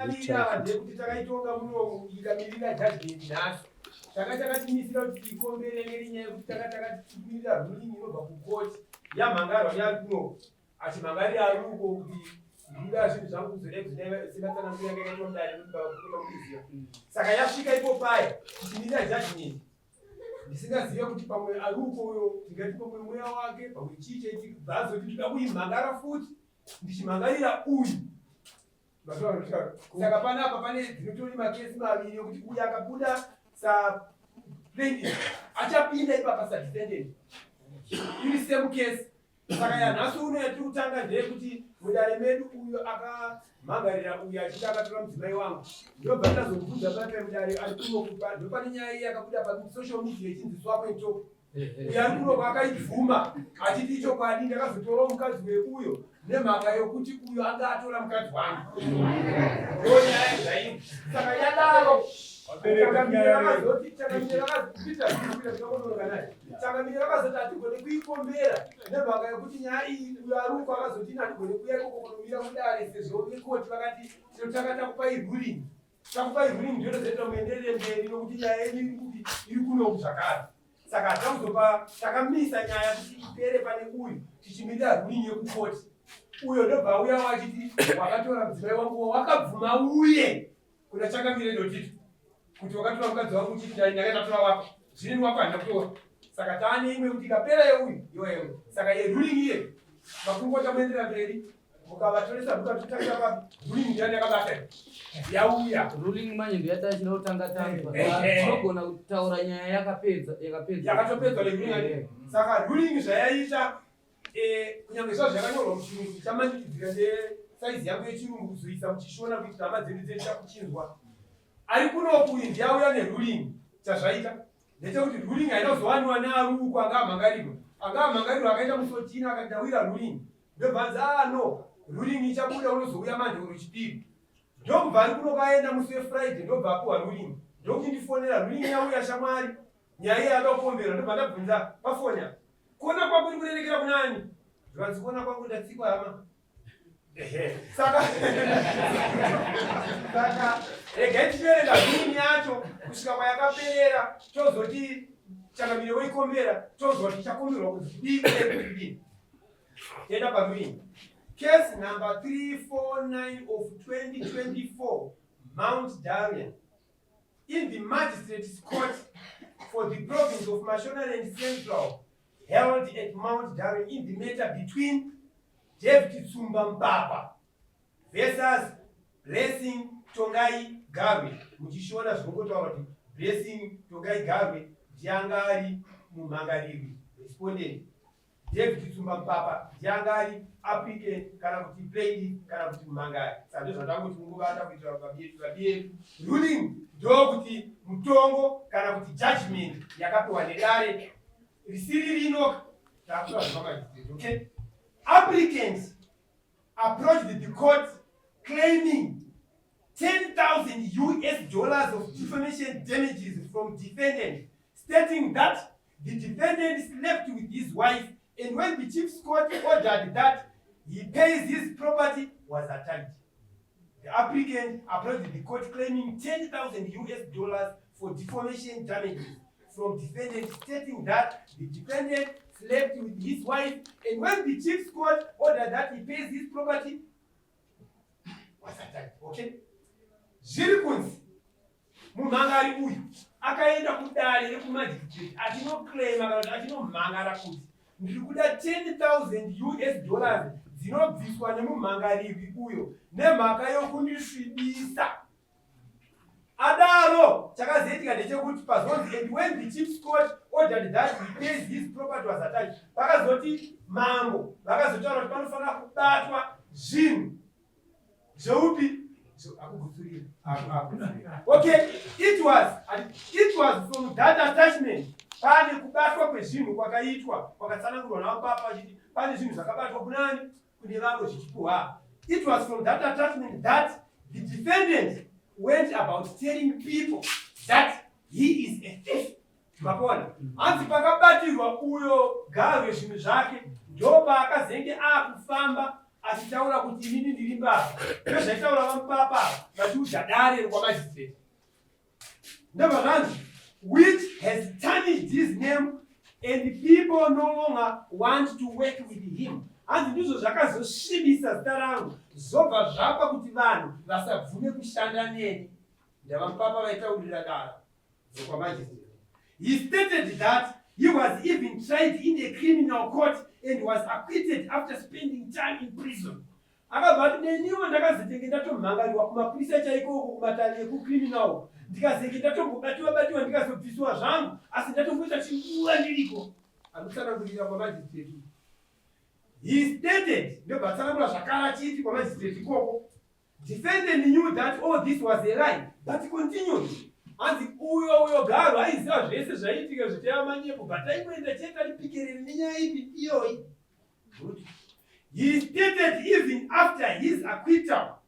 Alira ndekuti takaitonga muno ikamirira judgment nhasi takatimisira kuti tikombere nerinyaya yekuti takatikumirira ruling inobva kukoti yamhangarwa yari kuno achimangarira ari uko kuti ndida zvinhu zvangu kuzorezinesinatsanamira yakaitwa mudare kuita muiziya saka yasvika ipo paya tichimirira judgment ndisingazive kuti pamwe ari uko uyo tingati pamwe mweya wake pamwe chiche bvazoti ndida kuimhangara futi ndichimhangarira uyu saka panapa pane dzinotori makesi maviri yokuti uyu akabuda saplaintiff achapinda ipapa sadefendant iri same case. Saka yanhasi uno yatiri kutanga ndeyekuti mudare medu uyo akamhangarira uyu achiti akatora mudzimai wangu ndobva tazomubvunza pape mudare ari kunokupa ndopane nyaya iyi yakabuda pasocial media ichinzi swap and talk uyu ari kunoko akaibvuma achiti ichokwadi ndakazotorawo mukadzi weuyo nemhaka yokuti uyo anga atora mukadzi wangu ndonyaya zvaii. Saka yadaro changamire vakazoti hatigone kuikombera nemhaka yokuti nyaya iyi uyo ari uko akazoti hatigone kuya ikoko kunomira mudare sezvo vekoti vakati takatakupai ruling takupai ruling ndotozoita muenderere mberi nokuti nyaya yenyu iri kunoku zvakare. Saka hatakuzopa takamisa nyaya kuti ipere pane uyu tichimirira ruling yekukoti uyo ndobva auya wachiti wakatora mudzimai wangu wakabvuma uye kuna changamire ndotiti kuti wakatora mukadzi wangu uchiti ndakatatora wako zvini wako handina kutora. Saka taane imwe kuti ikapera yeuyu iwewe. Saka yeruling iye makungota muendera mberi mukavatoresa mukatotanga pa ruling ndiyani yakabata yauya ruling manje ndiyatachira kutanga tanga tinogona kutaura nyaya yakatopedzwa ruling ani. Saka ruling zvayaita kunyange zvazvo zvakanyorwa muchirungu chamanikidzira nesaizi yangu yechirungu kuzoisa muchishona kuitira hama dzedu dzecha kuchinzwa ari kunoku ndiyauya neruling. Chazvaita ndechekuti ruling haina kuzowaniwa neari uko angamhangarirwa akaenda musotina akadawira ruling ndobvanzi no ruling ichabuda unozouya manje uro chipiri ndobva ari kuno kaenda musi wefriday ndobva apuwa ruling ndokuti ndifonera ruling yauya shamwari nyaya iyi akakombera ndobva ndabvunza pafonya kuona kwangu uri kurerekera kunani zvanzi kuona kwangu ndatsikwa hama saka regai tichiverenga ruling yacho kusvika kwayakaperera tozoti changamire weikombera tozwa tichakomberwa kuzidii tenda paruling. Case number 349 of 2024 Mount Darian in the Magistrates Court for the province of Mashonaland Central held at Mount Darian in the matter between David Tsumba Mpapa versus Blessing Tongai Garwe. Muchishona zvinongotaura kuti Blessing Tongai Garwe ndiangari mumhangariri respondent, David Tsumba Mpapa ndiangari applicant kana kuti plaintiff kana kuti mumhangari. Saka ndozvatangoti munguvata kuitira pabietu ruling ndokuti mutongo kana kuti judgment yakapiwa nedare risiri rinoka takuta zvakaitika. Okay, applicants approached the court claiming $10,000 of defamation damages from defendant, stating that the defendant slept with his wife, and when the chief's court ordered that he pays his property was attacked. The applicant approached the court claiming $10,000 for defamation damages from defendant, stating that the defendant slept with his wife, and when the chief's court ordered that he pays his property was attacked. Okay, zviri kunzi mumhangari uyu akaenda kudare rekumajistrate achinoclaima kana kuti achinomhangara kuti ndiri kuda $10,000 dzinobviswa nemumhangariri uyo nemhaka yokundisvibisa. Adaro chakazoitika ndechekuti pazonzi and when the chief's court ordered that he pays his property was attacked, pakazoti mambo vakazotaura kuti panofanira kubatwa zvinhu zveupi akugutsurira. Okay, it was from that attachment pane kubatwa kwezvinhu kwakaitwa kwakatsanangurwa navo papa achiti pane zvinhu zvakabatwa kunani kune vamwe zvichipuhwa. It was from that attachment that the defendant went about telling people that he is a thief. Mapona hanzi pakabatirwa uyo Garwe zvinhu zvake ndopa akazenge akufamba achitaura kuti inini ndiri mbavha. Ndozvaitaura vamupapa vachiudhadare kwamajistrate. Ndobva zvanzi, which has tarnished his name and people no longer want to work with him. Hanzi ndizvo zvakazosvibisa zita rangu, zvobva zvapa kuti vanhu vasabvume kushanda neni. Ndavamupapa vaitaurira dara kwamajistrate. He stated that he was even tried in a criminal court and was acquitted after spending time in prison. Akabva neniwo ndakazotenge ndatomhangariwa kumapurisa chaikoko kumatare ekucriminal. Ndikazenge ndatombobatiwa ndikazobvisiwa zvangu, asi ndatomboita chinguva ndiriko. Anotsanangurira kwamajistrate. He stated, ndobva atsanangura zvakare achiti kwamajistrate ikoko, defendant knew that all this was a lie, but continued. Hanzi uyo Garo aiziva zvese zvaiitika zvichaya manyepo, but aingoenda chete aripikerere nenyaya ipi iyoyi. He stated even after his acquittal,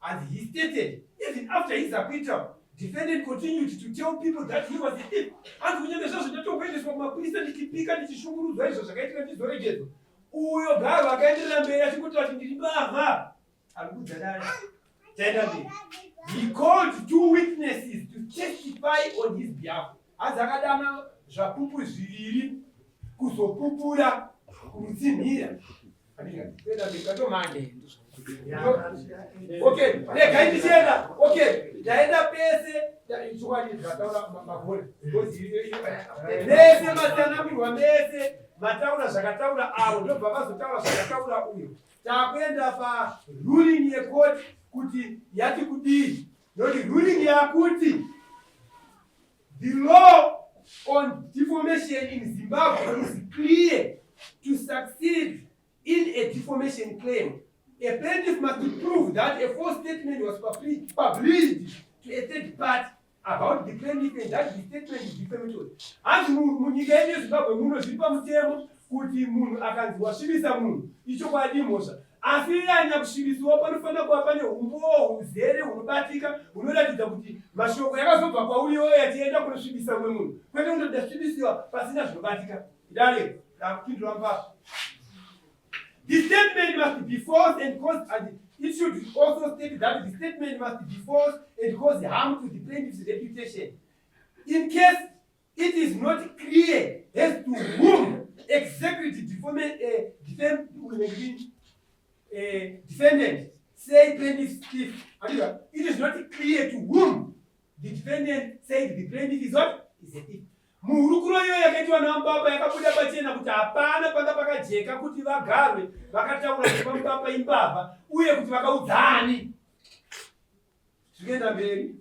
and he stated even after his acquittal, defendant continued to tell people that he was a thief. And kunyange zvazvo ndatongoendeswa kumapurisa ndichipika ndichishungurudzwa izvo zvakaitika ndizoregedzo. Uyo Garo akaenderera mberi achingoti kuti ndiri mbavha. Arikudzadari. Taenda mberi. He called 2 witnesses to testify on his behalf. Hanzi akadana zvapupu zviviri kuzopupura kumutsinhira. Okay, rega ndichienda. Okay, ndaenda pese chokwadi zvataura magore. Mese matsanangurwa mese mataura zvakataura avo ndobva vazotaura zvakataura uyo. Takuenda paruling yecourt kuti yati kudii. Noti ruling yakuti the law on defamation in Zimbabwe is clear. To succeed in a defamation claim, a plaintiff must prove that a false statement was published to a third party about the plaintiff and that the statement is defamatory. Hanzi munyika yedu yeZimbabwe muno zviri pamutemo kuti munhu akanzi wasvibisa munhu ichokwadi mhosva. Asi yanya kusvibiswa panofanira kuva pane umbowo huzere hunobatika hunoratidza kuti mashoko yakazobva kwauriyo yachienda kunosvibisa mumwe munhu. Kwete kundodasvibisiwa pasina zvinobatika. Idare ndakupindura mupapa. The statement must be false and cause, and it should also state that the statement must be false and cause harm to the plaintiff's reputation. In case it is not clear as to whom exactly the defendant say plaintiff's thief. It is not clear to whom the defendant said the plaintiff is what? Is a thief. Muhurukuro iyo yakaitwa namupapa yakabuda pachena kuti hapana panga pakajeka kuti vagarwe vakataura kuti pamupapa imbavha uye kuti vakaudzani. Zvikuenda mberi.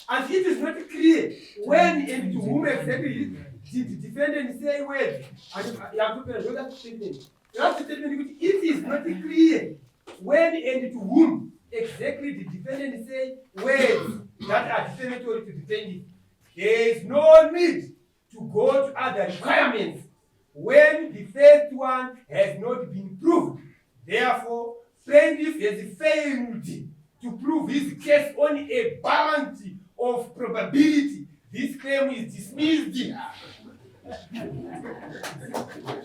And it is not clear when and to whom exactly did the defendant say words. It is not clear when and to whom exactly the defendant say words that are defamatory to the plaintiff. There is no need to go to other requirements when the first one has not been proved. Therefore, plaintiff has failed to prove his case on a balance of probability. This claim is dismissed.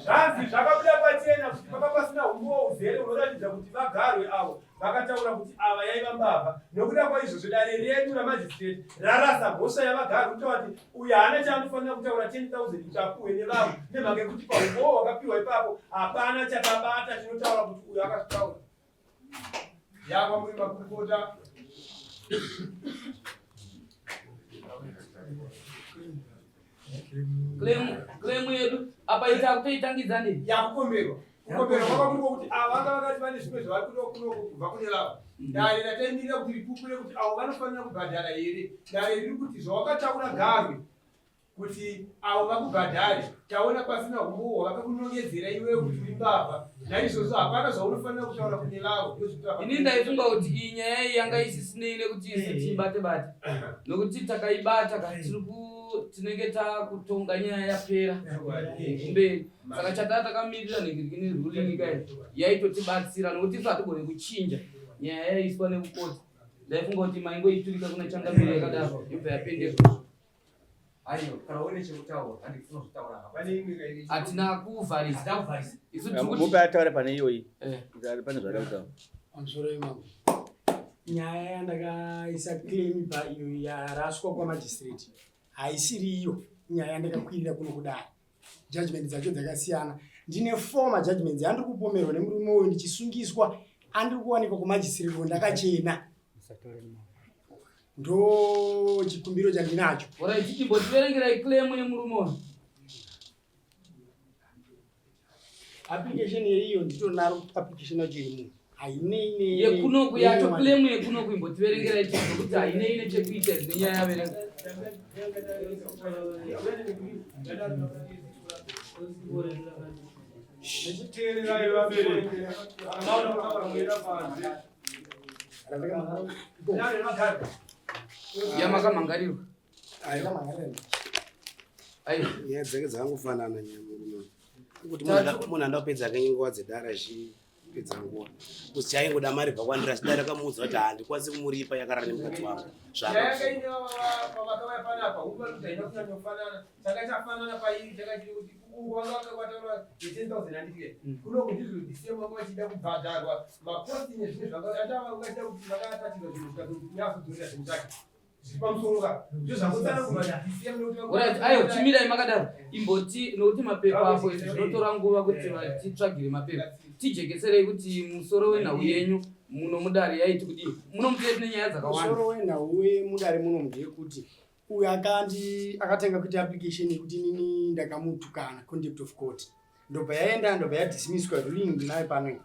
Zvanzi zvakabuda pachena kuti paka pasina umbowo uzere unoratidza kuti vagarwe avo vakataura kuti ava yaiva mbavha. Nokuda kwaizvozvo dare redu ramajistrate rarasa mhosva yavagarwe kutaura kuti uyu haana chaanofanira kutaura 10,000 kuti apuhwe nevamwe nemhaka yekuti paumbowo hwakapiwa ipapo hapana chakabata chinotaura kuti uyu akazvitaura. Yava muri makurukota. Claim yedu apa itakutoitangidza nini? Yakukomberwa. Kukomberwa kwakakurwa kuti ava vanga vakati vane zvimwe zvavari kuda kubva kune lava. Dare rataimira kuti ripupure kuti avo vanofanira kubhadhara here. Dare riri kuti zvawakataura Garwe kuti avo vakubhadhare taona pasina umbowo hwakakunongedzera iwewe kuti uri mbavha. Naizvozvo hapana zvaunofanira kutaura kune lavo. Ini ndaifunga kuti iyi nyaya iyi yanga isisinei nekuti isi tiibate-bate. Nokuti takaibata tinenge takutonga nyaya yapera mberi. Saka chatata takamirira negirigini ruling yaitotibatsira nokuti isu hatigone kuchinja nyaya yaiswa nekukoti. Ndaifunga kuti maingo iturika kuna changamire yakadaro yobva yapendezwa. Ayo, kana une chekutaura andifuna kutaura hapa. Pane imwe kairi. Atina kuvharisa. Ndakuvharisa. Isu tikuti mupe ataure pane iyoyi. Pane zvakakutaura. Pamusoro imamo. Nyaya yandakaisa claim paiyo yaraswa kwamajistrate haisiri iyo nyaya yandakakwirira kuno kudai. Judgment dzacho dzakasiyana. Ndine 4 majudgments andiri kupomerwa nemurume uyu ndichisungiswa andiri kuwanikwa kumajistrate ndakachena. Ndo chikumbiro chandinacho. Ora ichimbotiverengerai claim yemurume. Application yeiyo nditonaro application yacho irimu. Hainei yekunoku yacho claim yekunoku imbotiverengerai chizvo kuti hainei chekuita nenyaya yaverenga. Yamakamangarirwa. Ayo. Nyaya dzake dzakangofanana nyamurume. Kuti munhu andapedza kenguva dzedara pedza nguva. Kuti chaingoda mari pakwandira achidara kamuudza kuti handikwanisi kumuripa yakarara nemukadzi wangu. Ayo chimirai makadaro imboti nokuti mapepa apo zvinotora nguva kuti titsvagire mapepa tijekeserei kuti musoro wenhau yenyu muno mudare yaiti kudii munomuteti nenyaya dzakawanda. Musoro wenhau mudare muno ndeyekuti uyu akatenga kuita application yekuti nini ndakamutukana contempt of court ndobva yaenda ndobva yadismisswa ruling naye pano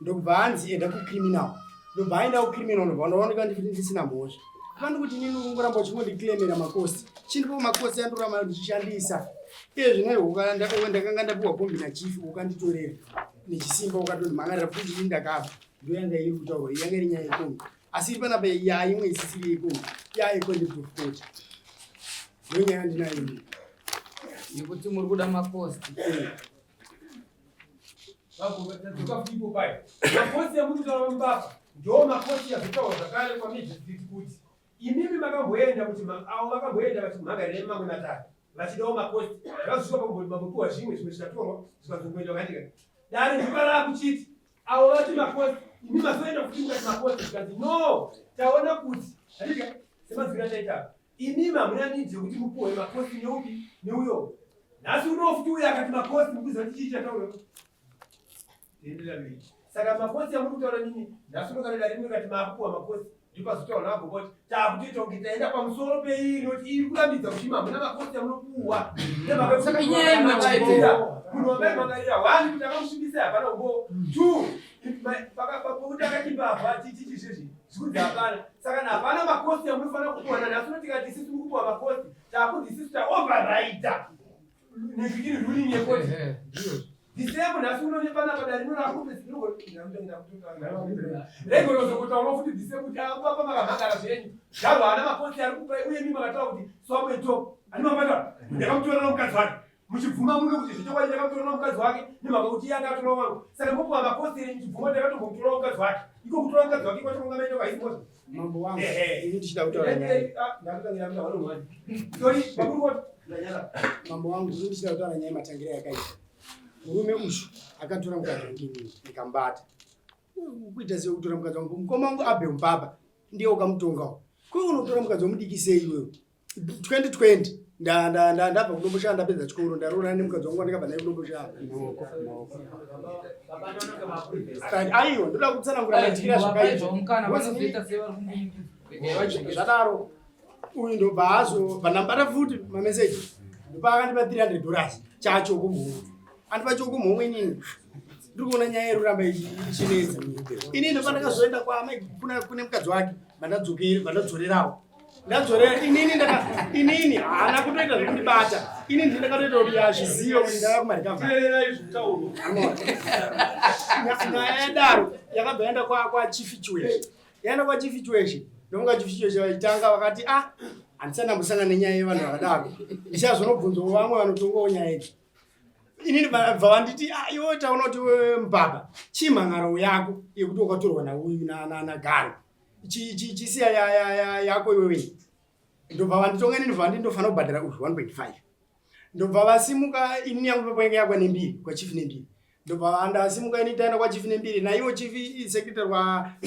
ndobva hanzi enda kucriminal ndobva aenda kucriminal ndobva ndaoneka ndisina mhosva kandi kuti nini ungoramba uchingondiclaimira makosti chindipo makosti andoramba ndichishandisa iye zvino ndakanga ndapiwa bombi nachief ukanditorera nechisimba ukatondimhangarira kuti ini ndakabva ndoyanga iri kutaurwa yanga iri nyaya yekombi asi iri panapa yaimwe isisiri yekombi yayecontempt of court ndonyaya ndinayo yekuti muri kuda makosti. Makosti yamukutaura mbapa ndo makosti yazvitaura zvakare kwamijisiti kuti imimi makamboenda kuti avo vakamboenda vachimhagarire mamwe matatu vachidawo makosti zvazvisvika pakupuwa zvimwe zvikatorwa zvikazongoenda vakatika dare ndiparara kuchiti avo vati makosti imi mazoenda kuti mukati makosti zvikanzi no taona kuti atika semazivira taita imimi hamuna nidzi yekuti mupuwe makosti neupi neuyo nhasi unowo futi uyo akati makosti mukuziva kuti chii chataura saka makosti amuri kutaura nini nhasi unokaneda rimwe kati maakupuwa makosti ndipazotaura navo kuti takutoita kuti taenda pamusoro peiri noti iri kurambidza kuti hamuna makosti amunopuwa Saka inyaya munhu wamaimangarira 1 kuti akamusvibisa hapana umbo 2 pakuti akachimbabva tichichizvezvi zvikunzi hapana saka hapana makosti amunofanira kupuwana nhasi unotikati isisi mukupuwa makosti takunzi isisi taoverraita nezvikiri ruling yekoti Disemo nhasi unonepana padare rinorakupe regorozokutaura futi disemo kuti apa makamhangara zvenyu zvaro hana makosti ari kupa uye mimi makataura kuti swamwe top ani mamata ndakamutorera mukadzi wake muchibvuma munge kuti zvichokwadi ndakamutorera mukadzi wake nemhaka kuti iye akatora wangu saka mopuwa makosti ere muchibvuma ndakatombomutorera mukadzi wake iko kutora mukadzi wake kwachokungamene kwaisimoza mambo wangu ini tichida kutaura nyaya ndakutangira muna wano mwani sorry makurukoti mambo wangu ini tichida kutaura nyaya matangiro yakaita murume ushu akatora mukadzi wangu inini nikambata kuita sei kutora mukadzi wangu mukoma wangu abve mubaba ndiye ukamutongawo kuri unotora mukadzi womudikisei iwewe 2020 ndabva kudomboshanda ndapedza chikoro ndaroorana nemukadzi wangu wandakabva naye kudomboshanda aiwa ndoda kutsanangura maitira zvakaizvadaro uyu ndobva azobva ndambata futi mameseji ndopa akandipa $300 chacho kumhungu andipa chokumhomwe inini ndiri kuona nyaya yeruramba ichinetsa ini ndopa ndakazoenda kune mukadzi wake vandadzorerawo ndadzorera inini haana kutoita zvekundibata ini ndindakatoita kuti azvizive kuti ndava kumarikanyaya yadaro yakabva yaenda kwachief chiweshi yaenda kwachief chiweshi ndomunga chief chiweshi vaitanga vakati handisati ndambosangana nenyaya yevanhu vakadaro ndichazonobvunzawo vamwe vanotongawo nyaya idzi inini bva vanditi iwe taona kuti mbaba chimhangaro yako yekuti wakatorwa nauyu nagaro chisiya yako iwewe ndobva vanditonga ndinobva ndindofanira kubhadhara uzvi 1.5 ndobva vasimuka ini yangu pepo yanga yakwa nembiri kwachief nembiri ndobva ndasimuka ini taenda kwachief nembiri naiwo chief secretary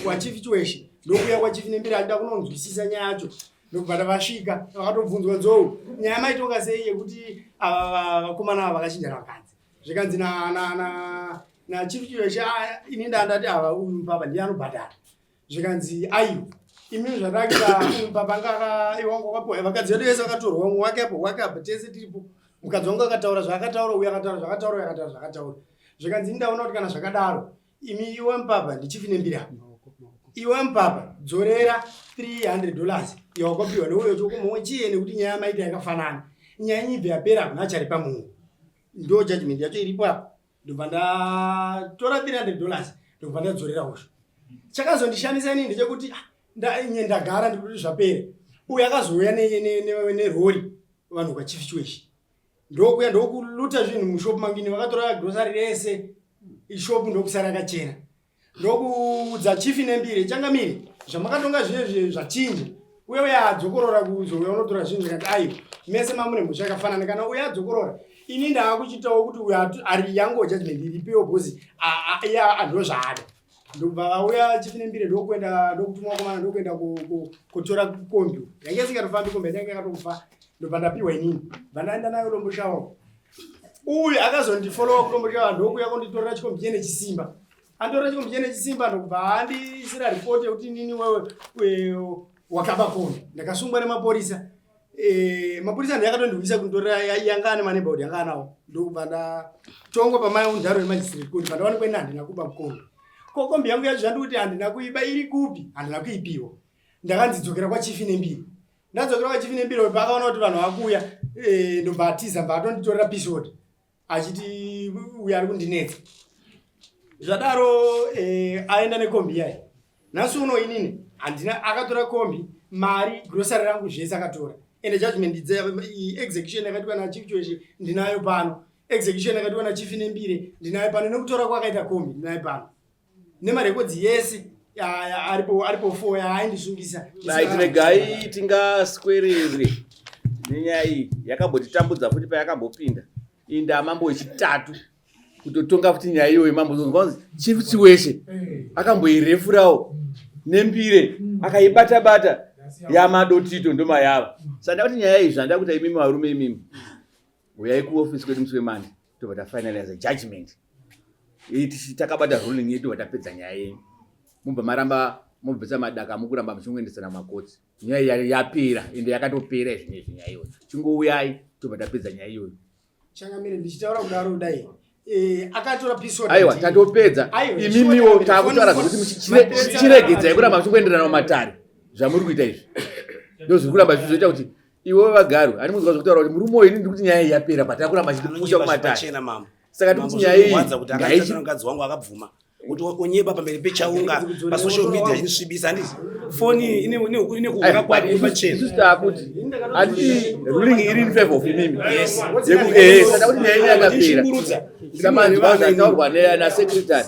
wa chief chiweshe ndokuya kwachief nembiri achida kunonzwisisa nyaya yacho ndobva ndavasvika vakatobvunzwa nzou nyaya maitonga sei yekuti ava vakomana ava vakachinja vakadzi zvikanzi na chief chiweshe ini ndandati ava uyu mupapa ndiye anobhadhara zvikanzi aiwa imi zvatakira mupapa anga iwangu wakapo vakadzi vedu vese vakatorwa wakapo tese tiripo mukadzi wangu akataura zvakataura uye akataura zvakataura uye akataura zvakataura zvikanzi ndaona kuti kana zvakadaro imi iwe mupapa ndichifi nembiri apo iwe mupapa dzorera $300 yawakapiwa neuyo chokumwe chiye nekuti nyaya maita yakafanana nyaya nyibve yapera hakuna achari pamumwe ndo judgment yacho iripo apo ndobva ndatora $300 ndobva ndadzorera hosho chakazondishamisa inini ndechekuti ndagara ndikuti zvapere uye akazouya nerori vanhu kwachief chiweshe ndokuya ndokuluta zvinhu mushopu mangini vakatora grosari rese ishopu ndokusara yakachena ndokuudza chief nembiri changamire zvamakatonga zvinezvi zvachinja uye uye adzokorora kuzouya unotora zvinhu zvikati aiwa mese mamune mhosva yakafanana kana uye adzokorora ini ndaakuchitawo kuti uyo ari yango judgment iripiwo bhozi iye andozvaada ndobva vauya chief nembiri ndokuenda ndokutumwa komana ndokuenda kutora kombi yange isingatofambi kombi yange yakatokufa ndobva ndapiwa inini vandaenda nayo lomboshawo uyu akazondifolowa kulomboshawa ndokuya kunditorera chikombi chene chisimba anditorera chikombi chene chisimba ndobva andisira ripoti yekuti nini wewe wakaba kombi ndakasungwa nemapurisa mapurisa ndiyakatondiuyisa kunditorera yanga ane maneighborhood yanga anawo ndobva ndatongwa pamai undaro yemagistrate kuti pandaonekwa ini handina kuba mukombi kombi yangu yacho zvandikuti handina kuiba iri kupi handina kuipiwa ndakanzidzokera kwachief nembiri ndadzokera kwachief nembiri pakaona kuti vanhu vakuya ndobva atiza mba atonditorera pisod achiti uyo ari kundinetsa zvadaro aenda nekombi yayo nhasi uno inini handina akatora kombi mari grosari rangu zvese akatora ende judgment execution yakatiwa nachief chiweshe ndinayo pano execution yakatiwa nachief nembiri ndinayo pano nekutora kwakaita kombi ndinayo pano nemarekodzi yese aripo 4 yaaindisungisa tiregai tingaswerere nenyaya iyi yakambotitambudza futi payakambopinda inda mambo wechitatu kutotonga futi nyaya iyoyo mambo chief chiweshe akamboirefurawo nembire akaibata yamadotito ndomayava sanda kuti nyaya iyi zvanda kuti imimi varume imimi uyai kuofisi kwedu musi wemande tobva tafinalize judgment takabata ruling yedu vatapedza nyaya yenyu mubva maramba mubvisa madaka mukuramba muchingoendesana makotsi nyaya yapera ende yakatopera izvinezvi nyaya iyoyo chingouyai tobva tapedza nyaya iyoyo changamire ndichitaura kudaro kudai akatora pisod aiwa tatopedza imimiwo takutaura kuti chiregedzai kuramba muchingoenderana mumatare zvamuri kuita izvi ndozviri kuramba zvizoita kuti iwe vagaru ani munzwa zvokutaura kuti murume uyu ndikuti nyaya iyi yapera patakuramba chitipusha kumatare saka tikuti nyaya iyi mukadzi wangu akabvuma kuti onyeba pamberi pechaunga pasocial media chinisvibisa handiti foni ine kuhura kwadi pachena kuti ati ruling iri in favor of imimi saka kuti nyaya iyi yakapera samanzi vazataurwa nasecretary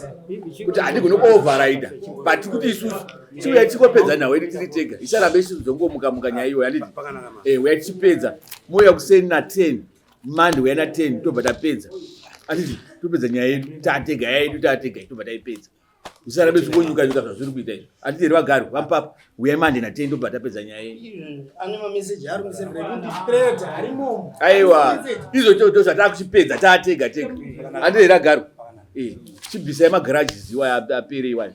kuti handigoni kuoverrida but kuti isusu chiuya chikopedza nhau yedu tiri tega isarambe isizongomuka nyaya iyoyo handiti uya tichipedza mouya kuseni na10 mande uya na10 tobva tapedza handiti topedza nyaya yedu tatega yedu tatega tobva taipedza usarambe zvingonyuka zvazviri kuita izvo handiti eri vagaru vamupapa uyai mande na10 tobva tapedza nyaya yedu ane mameseji ari kusenderekuti harimo aiwa izvo zvataakuchipedza tatega tega handiti eri vagaru chibvisai magaraji ziwa apere iwani